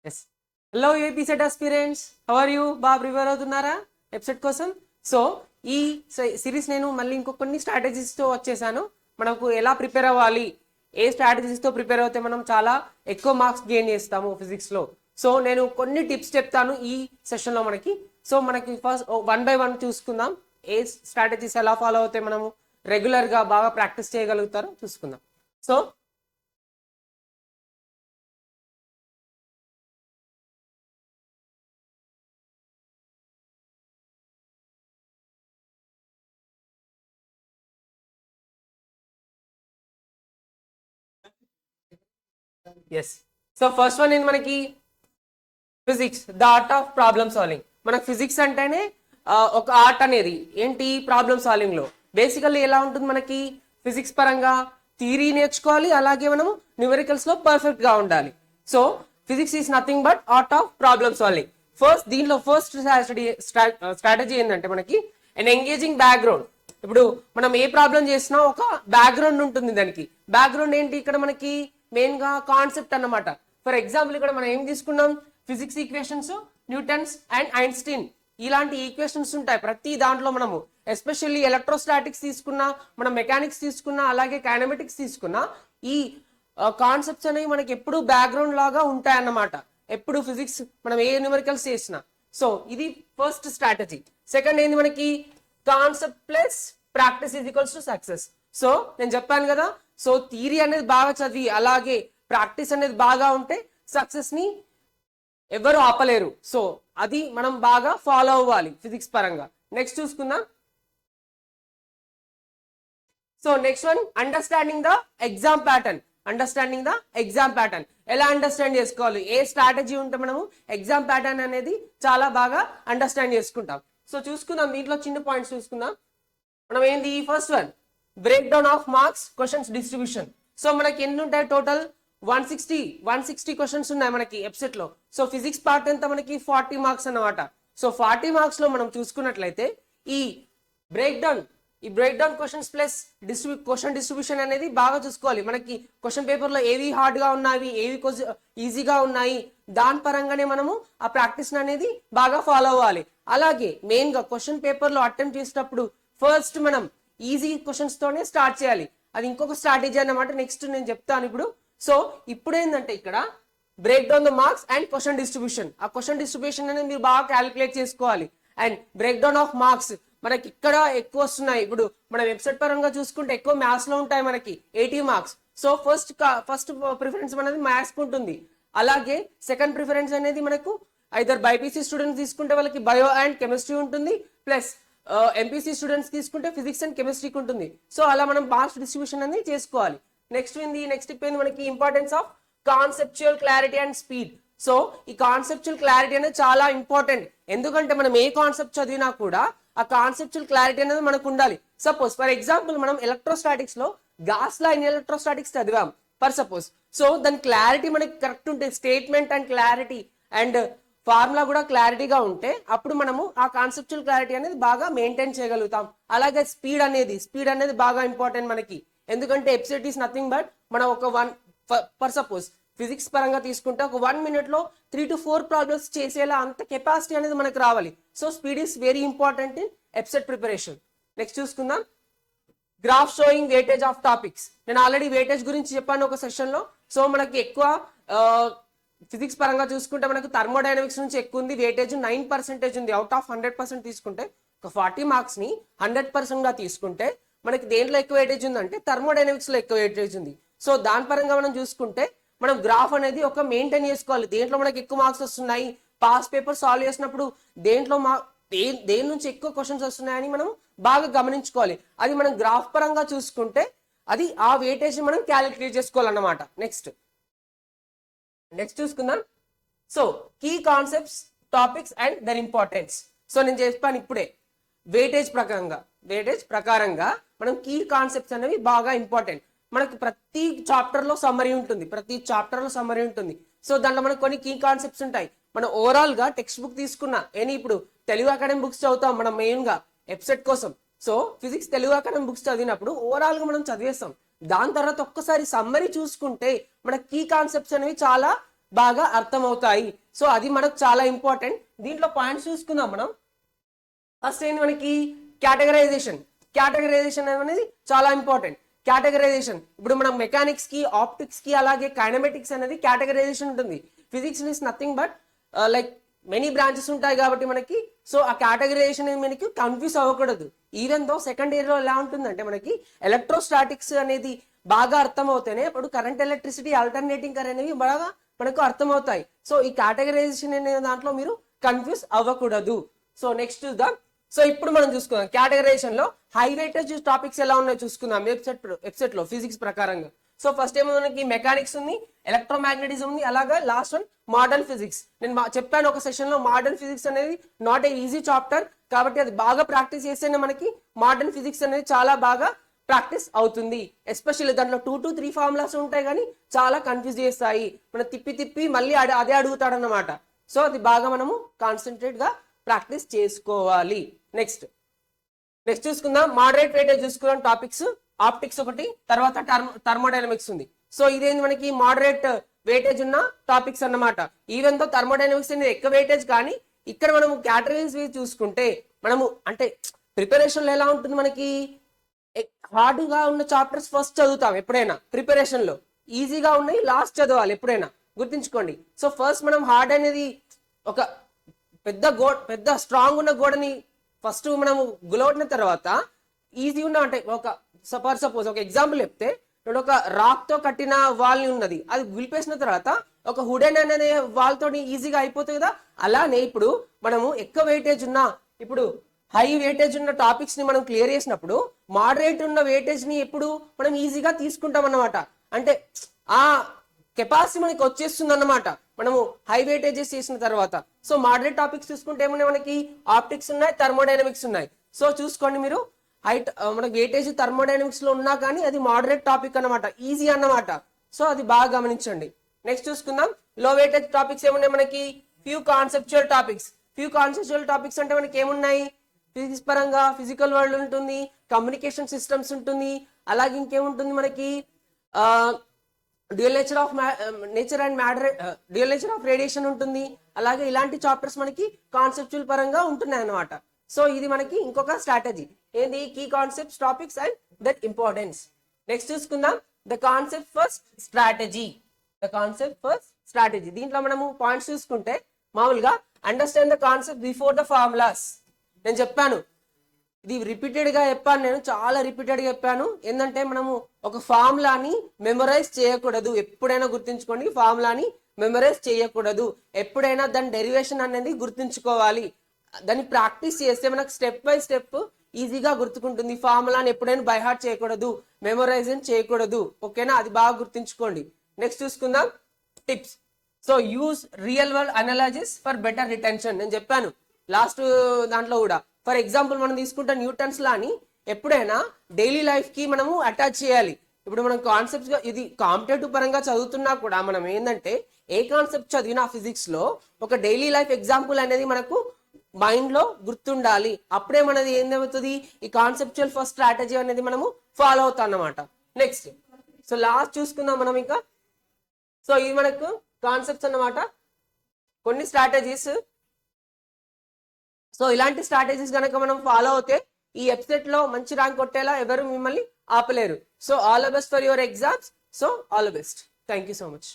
Yes hello AP SET aspirants, how are you? బాగా prepare అవుతున్నారా website కోసం? So ఈ సిరీస్ నేను మళ్ళీ ఇంకో కొన్ని స్ట్రాటజీస్తో వచ్చేసాను. మనకు ఎలా ప్రిపేర్ అవ్వాలి, ఏ స్ట్రాటజీస్తో ప్రిపేర్ అవుతే మనం చాలా ఎక్కువ మార్క్స్ గెయిన్ చేస్తాము ఫిజిక్స్లో. సో నేను కొన్ని టిప్స్ చెప్తాను ఈ సెషన్లో మనకి. సో మనకి ఫస్ట్ వన్ బై వన్ చూసుకుందాం. ఏ స్ట్రాటజీస్ ఎలా ఫాలో అవుతే మనము రెగ్యులర్గా బాగా ప్రాక్టీస్ చేయగలుగుతారో చూసుకుందాం. So yes so first one ఏంటి మనకి? Physics the art of problem solving. మనకు ఫిజిక్స్ అంటేనే ఒక ఆర్ట్ అనేది ఏంటి ప్రాబ్లమ్ సాల్వింగ్ లో. బేసికల్లీ ఎలా ఉంటుంది మనకి ఫిజిక్స్ పరంగా? థియరీ నేర్చుకోవాలి, అలాగే మనము న్యూమెరికల్స్ లో పర్ఫెక్ట్ గా ఉండాలి. So physics is nothing but art of problem solving. దీనిలో ఫస్ట్ స్ట్రాటజీ ఏంటంటే మనకి అండ్ ఎంగేజింగ్ బ్యాక్గ్రౌండ్. ఇప్పుడు మనం ఏ ప్రాబ్లం చేసినా ఒక బ్యాక్గ్రౌండ్ ఉంటుంది. దానికి బ్యాక్గ్రౌండ్ ఏంటి ఇక్కడ మనకి? మెయిన్ గా కాన్సెప్ట్ అన్నమాట. ఫర్ ఎగ్జాంపుల్ ఇక్కడ మనం ఏం తీసుకున్నాం? Physics equations, Newton's and Einstein ఇలాంటి ఈక్వేషన్స్ ఉంటాయి ప్రతి దాంట్లో. మనము ఎస్పెషల్లీ ఎలక్ట్రోస్టాటిక్స్ తీసుకున్నా, మనం మెకానిక్స్ తీసుకున్నా, అలాగే కైనమెటిక్స్ తీసుకున్నా, ఈ కాన్సెప్ట్స్ అనేవి మనకి ఎప్పుడు బ్యాక్గ్రౌండ్ లాగా ఉంటాయన్నమాట. ఎప్పుడు ఫిజిక్స్ మనం ఏ న్యూమరికల్స్ చేసినా. సో ఇది ఫస్ట్ స్ట్రాటజీ. సెకండ్ ఏంది మనకి? Concept plus practice is equals to success. So నేను చెప్పాను కదా, సో థియరీ అనేది బాగా చదివి అలాగే ప్రాక్టీస్ అనేది బాగా ఉంటే సక్సెస్ ని ఎవరు ఆపలేరు. సో అది మనం బాగా ఫాలో అవ్వాలి ఫిజిక్స్ పరంగా. నెక్స్ట్ చూసుకుందాం. So next one understanding the exam pattern. Understanding the exam pattern ఎలా అండర్స్టాండ్ చేసుకోవాలి, ఏ స్ట్రాటజీ ఉంటే మనము ఎగ్జామ్ ప్యాటర్న్ అనేది చాలా బాగా అండర్స్టాండ్ చేసుకుంటాం. సో చూసుకుందాం, దీంట్లో చిన్న పాయింట్స్ చూసుకుందాం. మనం ఏంది first one break down of marks questions distribution. So మనకి ఎన్ని ఉంటాయి టోటల్? 160 క్వశ్చన్స్ ఉన్నాయి మనకి వెబ్సైట్ లో. సో ఫిజిక్స్ పార్ట్ ఎంత మనకి? 40 మార్క్స్ అన్నమాట. సో 40 మార్క్స్ లో మనం చూసుకున్నట్లయితే ఈ break down questions plus question distribution అనేది బాగా చూసుకోవాలి. మనకి క్వశ్చన్ పేపర్ లో ఏవి హార్డ్ గా ఉన్నాయి, ఏవి ఈజీగా ఉన్నాయి, దాని పరంగానే మనము ఆ ప్రాక్టీస్ అనేది బాగా ఫాలో అవ్వాలి. అలాగే మెయిన్ గా క్వశ్చన్ పేపర్ లో అటెంప్ట్ చేసేటప్పుడు ఫస్ట్ మనం ఈజీ క్వశ్చన్స్ తోనే స్టార్ట్ చేయాలి. అది ఇంకొక స్ట్రాటజీ అన్నమాట. నెక్స్ట్ నేను చెప్తాను ఇప్పుడు. సో ఇప్పుడు ఏంటంటే ఇక్కడ break down the marks and question distribution. ఆ క్వశ్చన్ డిస్ట్రిబ్యూషన్ అనేది మీరు బాగా క్యాలిక్యులేట్ చేసుకోవాలి. And break down of marks మనకి ఇక్కడ ఎక్కువ వస్తున్నాయి. ఇప్పుడు మన వెబ్సైట్ పరంగా చూసుకుంటే ఎక్కువ మ్యాథ్స్ లో ఉంటాయి మనకి 80 మార్క్స్. సో ఫస్ట్ ప్రిఫరెన్స్ అనేది మ్యాథ్స్ ఉంటుంది. అలాగే సెకండ్ ప్రిఫరెన్స్ అనేది మనకు ఐదర్ బైపీసీ స్టూడెంట్స్ తీసుకుంటే వాళ్ళకి బయో అండ్ కెమిస్ట్రీ ఉంటుంది, ప్లస్ ఎంపీసీ స్టూడెంట్స్ తీసుకుంటే ఫిజిక్స్ అండ్ కెమిస్ట్రీకి ఉంటుంది. సో అలా మనం మార్క్స్ డిస్ట్రిబ్యూషన్ అనేది చేసుకోవాలి. నెక్స్ట్ టిప్ ఏంది మనకి? Importance of conceptual clarity and speed. So ఈ కాన్సెప్చువల్ క్లారిటీ అనేది చాలా ఇంపార్టెంట్. ఎందుకంటే మనం ఏ కాన్సెప్ట్ చదివినా కూడా ఆ కాన్సెప్చువల్ క్లారిటీ అనేది మనకు ఉండాలి. సపోజ్ ఫర్ ఎగ్జాంపుల్ మనం ఎలక్ట్రోస్టాటిక్స్ లో గాస్ లా ఇన్ ఎలక్ట్రోస్టాటిక్స్ చదివాం ఫర్ సపోజ్. సో దాని క్లారిటీ మనకి కరెక్ట్ ఉంటే, statement and clarity and formula కూడా క్లారిటీగా ఉంటే అప్పుడు మనము ఆ కాన్సెప్చువల్ క్లారిటీ అనేది బాగా మెయింటైన్ చేయగలుగుతాం. అలాగే స్పీడ్ అనేది బాగా ఇంపార్టెంట్ మనకి. ఎందుకంటే వెబ్సైట్ ఈస్ నథింగ్ బట్ మనం ఫర్ సపోజ్ ఫిజిక్స్ పరంగా తీసుకుంటే ఒక 1 minute లో 3 to 4 ప్రాబ్లమ్స్ చేసేలా అంత కెపాసిటీ అనేది మనకు రావాలి. So speed is very important in website preparation. Next చూసుకుందాం. Graph showing weightage of topics. నేను ఆల్రెడీ వెయిటేజ్ గురించి చెప్పాను ఒక సెషన్ లో. సో మనకి ఎక్కువ ఫిజిక్స్ పరంగా చూసుకుంటే మనకు థర్మోడైనమిక్స్ నుంచి ఎక్కువ ఉంది. వెయిటేజ్ 9% ఉంది. అవుట్ ఆఫ్ 100% తీసుకుంటే ఒక 40 మార్క్స్ ని 100% గా తీసుకుంటే మనకి దేంట్లో ఎక్కువ వెయిటేజ్ ఉందంటే థర్మోడైనమిక్స్ లో ఎక్కువ వెయిటేజ్ ఉంది. సో దాని పరంగా మనం చూసుకుంటే మనం గ్రాఫ్ అనేది ఒక మెయింటైన్ చేసుకోవాలి. దేంట్లో మనకి ఎక్కువ మార్క్స్ వస్తున్నాయి, పాస్ పేపర్ సాల్వ్ చేసినప్పుడు దేంట్లో దేని నుంచి ఎక్కువ క్వశ్చన్స్ వస్తున్నాయని మనం బాగా గమనించుకోవాలి. అది మనం గ్రాఫ్ పరంగా చూసుకుంటే అది ఆ వెయిటేజ్ మనం క్యాలిక్యులేట్ చేసుకోవాలన్నమాట. నెక్స్ట్ చూసుకుందాం. So key concepts, topics and their importance. So నేను చెప్పాను ఇప్పుడే వెయిటేజ్ ప్రకారంగా మనం కీ కాన్సెప్ట్స్ అనేవి బాగా ఇంపార్టెంట్. మనకు ప్రతి చాప్టర్ లో సమ్మరీ ఉంటుంది. సో దాంట్లో మనకు కొన్ని కీ కాన్సెప్ట్స్ ఉంటాయి. మనం ఓవరాల్ గా టెక్స్ట్ బుక్ తీసుకున్నా ఇప్పుడు తెలుగు అకాడమీ బుక్స్ చదువుతాం మనం మెయిన్ గా వెబ్సైట్ కోసం. So physics Telugu academy books చదివినప్పుడు ఓవరాల్ గా మనం చదివేస్తాం. దాని తర్వాత ఒక్కసారి సమ్మరీ చూసుకుంటే మన కీ కాన్సెప్ట్స్ అనేవి చాలా బాగా అర్థమవుతాయి. సో అది మనకు చాలా ఇంపార్టెంట్. దీంట్లో పాయింట్స్ చూసుకుందాం మనం. ఫస్ట్ ఏంటి మనకి కేటగరైజేషన్. కేటగరైజేషన్ అనేది చాలా ఇంపార్టెంట్. కేటగరైజేషన్ ఇప్పుడు మనం మెకానిక్స్ కి, ఆప్టిక్స్ కి, అలాగే కైనమెటిక్స్ అనేది కేటగరైజేషన్ ఉంటుంది. Physics is nothing but like many branches ఉంటాయి కాబట్టి మనకి. సో ఆ కేటగరైజేషన్ అనేది మనకి కన్ఫ్యూజ్ అవ్వకూడదు. ఈవెన్ దో సెకండ్ ఇయర్ లో ఎలా ఉంటుందంటే మనకి ఎలక్ట్రోస్టాటిక్స్ అనేది బాగా అర్థమవుతానే ఇప్పుడు కరెంట్, ఎలక్ట్రిసిటీ, ఆల్టర్నేటింగ్ కరెంట్ అనేవి బాగా మనకు అర్థమవుతాయి. సో ఈ కేటగరైజేషన్ అనే దాంట్లో మీరు కన్ఫ్యూజ్ అవ్వకూడదు. సో నెక్స్ట్ చూద్దాం. సో ఇప్పుడు మనం చూసుకుందాం కేటగరైజేషన్ లో హై వెయిటేజ్ టాపిక్స్ ఎలా ఉన్నాయో చూసుకుందాం వెబ్సైట్ లో ఫిజిక్స్ ప్రకారంగా. సో ఫస్ట్ ఏమో మనకి మెకానిక్స్ ఉంది, ఎలక్ట్రోమాగ్నెటిజం ఉంది, అలాగా లాస్ట్ వన్ మోడర్న్ ఫిజిక్స్. నేను చెప్పాను ఒక సెషన్ లో మోడర్న్ ఫిజిక్స్ అనేది నాట్ ఏ ఈజీ చాప్టర్ కాబట్టి అది బాగా ప్రాక్టీస్ చేస్తేనే మనకి మోడర్న్ ఫిజిక్స్ అనేది చాలా బాగా ప్రాక్టీస్ అవుతుంది. ఎస్పెషల్లీ దాంట్లో 2 to 3 ఫార్ములాస్ ఉంటాయి కానీ చాలా కన్ఫ్యూజ్ చేస్తాయి. మనం తిప్పి తిప్పి మళ్ళీ అదే అడుగుతాడన్నమాట. సో అది బాగా మనము కాన్సన్ట్రేట్ గా ప్రాక్టీస్ చేసుకోవాలి. నెక్స్ట్ చూసుకుందాం. మోడరేట్ వెయిటేజ్ చూసుకుందాం టాపిక్స్. ఆప్టిక్స్ ఒకటి, తర్వాత థర్మోడైనమిక్స్ ఉంది. సో ఇదేంటి మనకి మోడరేట్ వెయిటేజ్ ఉన్న టాపిక్స్ అన్నమాట. ఈవెన్ తో థర్మోడైనమిక్స్ అనేది ఎక్కువ వెయిటేజ్ కానీ ఇక్కడ మనము కేటగిరీస్ చూసుకుంటే మనము అంటే ప్రిపరేషన్ లో ఎలా ఉంటుంది మనకి హార్డ్ గా ఉన్న చాప్టర్స్ ఫస్ట్ చదువుతాం ఎప్పుడైనా. ప్రిపరేషన్ లో ఈజీగా ఉన్నాయి లాస్ట్ చదవాలి ఎప్పుడైనా, గుర్తుంచుకోండి. సో ఫస్ట్ మనం హార్డ్ అనేది ఒక పెద్ద స్ట్రాంగ్ ఉన్న గోడని ఫస్ట్ మనము గులవడిన తర్వాత ఈజీ ఉన్న అంటే సపోజ్ ఒక ఎగ్జాంపుల్ చెప్తే ఇప్పుడు ఒక రాక్ తో కట్టిన వాల్ ఉన్నది, అది గులిపేసిన తర్వాత ఒక వుడెన్ అనే వాల్ తోని ఈజీగా అయిపోతుంది కదా. అలానే ఇప్పుడు మనము ఎక్కువ వెయిటేజ్ ఉన్న ఇప్పుడు హై వెయిటేజ్ ఉన్న టాపిక్స్ ని మనం క్లియర్ చేసినప్పుడు మోడరేట్ ఉన్న వెయిటేజ్ ని ఎప్పుడు మనం ఈజీగా తీసుకుంటాం అన్నమాట. అంటే ఆ కెపాసిటీ మనకి వచ్చేస్తుంది అన్నమాట మనము హై వెయిటేజెస్ చేసిన తర్వాత. సో మోడరేట్ టాపిక్స్ చూసుకుంటే ఏమన్నా మనకి ఆప్టిక్స్ ఉన్నాయి, థర్మోడైనమిక్స్ ఉన్నాయి. సో చూసుకోండి మీరు మనకి వెయిటేజ్ థర్మోడైనమిక్స్ లో ఉన్నా కానీ అది మోడరేట్ టాపిక్ అన్నమాట, ఈజీ అన్నమాట. సో అది బాగా గమనించండి. నెక్స్ట్ చూసుకుందాం. లో వెయిటేజ్ టాపిక్స్ ఏమున్నాయి మనకి few conceptual topics. Few conceptual topics అంటే మనకి ఏమున్నాయి ఫిజిక్స్ పరంగా ఫిజికల్ వరల్డ్ ఉంటుంది, కమ్యూనికేషన్ సిస్టమ్స్ ఉంటుంది, అలాగే ఇంకేముంటుంది మనకి డ్యూయల్ నేచర్ ఆఫ్ రేడియేషన్ ఉంటుంది. అలాగే ఇలాంటి చాప్టర్స్ మనకి కాన్సెప్చువల్ పరంగా ఉంటున్నాయి అన్నమాట. సో ఇది మనకి ఇంకొక స్ట్రాటజీ ఏంది key concepts topics and that importance. Next చూసుకుందాం ద కాన్సెప్ట్ ఫస్ట్ స్ట్రాటజీ. దీంట్లో మనము పాయింట్స్ చూసుకుంటే మామూలుగా understand the concept before the formulas. నేను చెప్పాను ఇది రిపీటెడ్ గా చెప్పాను, నేను చాలా రిపీటెడ్ గా చెప్పాను. ఏంటంటే మనము ఒక ఫార్ములాని మెమరైజ్ చేయకూడదు. ఎప్పుడైనా గుర్తుంచుకోండి, ఫార్ములాని మెమరైజ్ చేయకూడదు. ఎప్పుడైనా దాని డెరివేషన్ అనేది గుర్తుంచుకోవాలి. దాన్ని ప్రాక్టీస్ చేస్తే మనకు స్టెప్ బై స్టెప్ ఈజీగా గుర్తుకుంటుంది. ఫార్ములాని ఎప్పుడైనా బై హార్ట్ చేయకూడదు, మెమరైజేషన్ చేయకూడదు. ఓకేనా, అది బాగా గుర్తుంచుకోండి. నెక్స్ట్ చూసుకుందాం tips. So use real world analogies for better retention. నేను చెప్పాను లాస్ట్ దాంట్లో కూడా. ఫర్ ఎగ్జాంపుల్ మనం తీసుకుంటే న్యూటన్స్ లాని ఎప్పుడైనా డైలీ లైఫ్ కి మనము అటాచ్ చేయాలి. ఇప్పుడు మనం కాన్సెప్ట్స్ గా ఇది కాంపిటేటివ్ పరంగా చదువుతున్నా కూడా మనం ఏంటంటే ఏ కాన్సెప్ట్ చదివినా ఫిజిక్స్ లో ఒక డైలీ లైఫ్ ఎగ్జాంపుల్ అనేది మనకు మైండ్ లో గుర్తుండాలి. అప్పుడే మనది ఏందవుతుంది ఈ కాన్సెప్చువల్ ఫస్ట్ స్ట్రాటజీ అనేది మనము ఫాలో అవుతాం అన్నమాట. నెక్స్ట్ సో లాస్ట్ చూసుకుందాం మనం ఇంకా. సో ఇది మనకు కాన్సెప్ట్స్ అన్నమాట, కొన్ని స్ట్రాటజీస్. సో ఇలాంటి స్ట్రాటజీస్ కనుక మనం ఫాలో అవుతే ఈ వెబ్సైట్ లో మంచి ర్యాంక్ కొట్టేలా ఎవరు మిమ్మల్ని ఆపలేరు. So all the best for your exams. So all the best. Thank you so much.